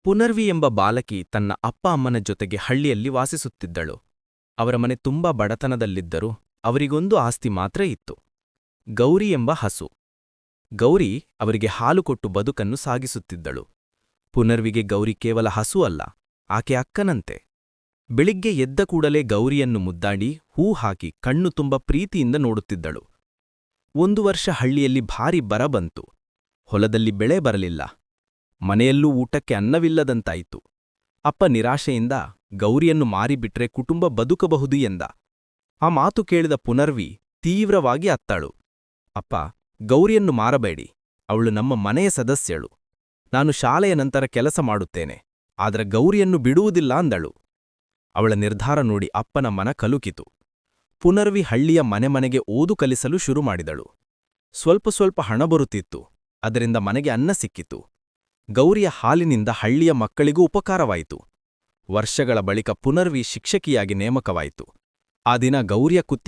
ಪುನರ್ವಿ ಎಂಬ ಬಾಲಕಿ ತನ್ನ ಅಪ್ಪ ಅಮ್ಮನ ಜೊತೆಗೆ ಹಳ್ಳಿಯಲ್ಲಿ ವಾಸಿಸುತ್ತಿದ್ದಳು. ಅವರ ಮನೆ ತುಂಬಾ ಬಡತನದಲ್ಲಿದ್ದರೂ ಅವರಿಗೊಂದು ಆಸ್ತಿ ಮಾತ್ರ ಇತ್ತು, ಗೌರಿ ಎಂಬ ಹಸು. ಗೌರಿ ಅವರಿಗೆ ಹಾಲು ಕೊಟ್ಟು ಬದುಕನ್ನು ಸಾಗಿಸುತ್ತಿದ್ದಳು. ಪುನರ್ವಿಗೆ ಗೌರಿ ಕೇವಲ ಹಸು ಅಲ್ಲ, ಆಕೆ ಅಕ್ಕನಂತೆ. ಬೆಳಿಗ್ಗೆ ಎದ್ದ ಕೂಡಲೇ ಗೌರಿಯನ್ನು ಮುದ್ದಾಡಿ ಹೂ ಹಾಕಿ ಕಣ್ಣು ತುಂಬ ಪ್ರೀತಿಯಿಂದ ನೋಡುತ್ತಿದ್ದಳು. ಒಂದು ವರ್ಷ ಹಳ್ಳಿಯಲ್ಲಿ ಭಾರಿ ಬರ ಬಂತು. ಹೊಲದಲ್ಲಿ ಬೆಳೆ ಬರಲಿಲ್ಲ. ಮನೆಯಲ್ಲೂ ಊಟಕ್ಕೆ ಅನ್ನವಿಲ್ಲದಂತಾಯಿತು. ಅಪ್ಪ ನಿರಾಶೆಯಿಂದ ಗೌರಿಯನ್ನು ಮಾರಿಬಿಟ್ರೆ ಕುಟುಂಬ ಬದುಕಬಹುದು ಎಂದ. ಆ ಮಾತು ಕೇಳಿದ ಪುನರ್ವಿ ತೀವ್ರವಾಗಿ ಅತ್ತಾಳು. ಅಪ್ಪ, ಗೌರಿಯನ್ನು ಮಾರಬೇಡಿ, ಅವಳು ನಮ್ಮ ಮನೆಯ ಸದಸ್ಯಳು. ನಾನು ಶಾಲೆಯ ನಂತರ ಕೆಲಸ ಮಾಡುತ್ತೇನೆ, ಆದರೆ ಗೌರಿಯನ್ನು ಬಿಡುವುದಿಲ್ಲ ಅಂದಳು. ಅವಳ ನಿರ್ಧಾರ ನೋಡಿ ಅಪ್ಪನ ಮನ ಕಲುಕಿತು. ಪುನರ್ವಿ ಹಳ್ಳಿಯ ಮನೆಗೆ ಓದು ಕಲಿಸಲು ಶುರು ಮಾಡಿದಳು. ಸ್ವಲ್ಪ ಸ್ವಲ್ಪ ಹಣ ಬರುತ್ತಿತ್ತು, ಅದರಿಂದ ಮನೆಗೆ ಅನ್ನ ಸಿಕ್ಕಿತು. ಗೌರಿಯ ಹಾಲಿನಿಂದ ಹಳ್ಳಿಯ ಮಕ್ಕಳಿಗೂ ಉಪಕಾರವಾಯಿತು. ವರ್ಷಗಳ ಬಳಿಕ ಪುನರ್ವಿ ಶಿಕ್ಷಕಿಯಾಗಿ ನೇಮಕವಾಯಿತು. ಆ ದಿನ ಗೌರಿಯ ಕುತ್ತಿಗೆ